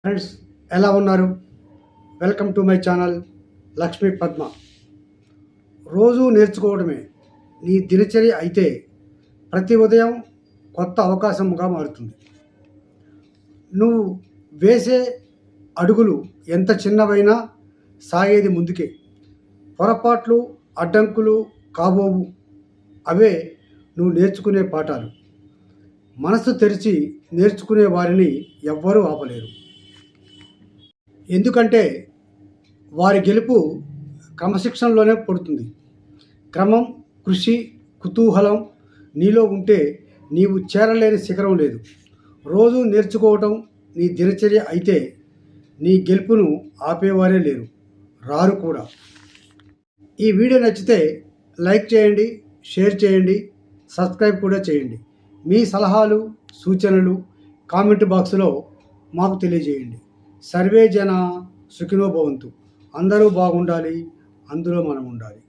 Friends, ఎలా ఉన్నారు? Welcome to my channel Lakshmi Padma. రోజు నేర్చుకోవడమే నీ దినచర్య అయితే ప్రతి ఉదయం కొత్త అవకాశంగా మారుతుంది. నువ్వు వేసే అడుగులు ఎంత చిన్నవైనా సాగేది ముందుకే. పొరపాట్లు అడ్డంకులు కాబోవు. అవే నువ్వు నేర్చుకునే పాఠాలు. మనసు తెరిచి నేర్చుకునే వారిని ఎవ్వరూ ఆపలేరు. ఎందుకంటే వారి గెలుపు క్రమశిక్షణలోనే పడుతుంది. క్రమం, కృషి, కుతూహలం నీలో ఉంటే నీవు చేరలేని శిఖరం లేదు. రోజు నేర్చుకోవటం నీ దినచర్య అయితే నీ గెలుపును ఆపేవారే లేరు, రారు కూడా. ఈ వీడియో నచ్చితే లైక్ చేయండి, షేర్ చేయండి, సబ్స్క్రైబ్ కూడా చేయండి. మీ సలహాలు సూచనలు కామెంట్ బాక్స్లో మాకు తెలియజేయండి. సర్వే జన సుఖినో భవంతు. అందరూ బాగుండాలి, అందులో మనం ఉండాలి.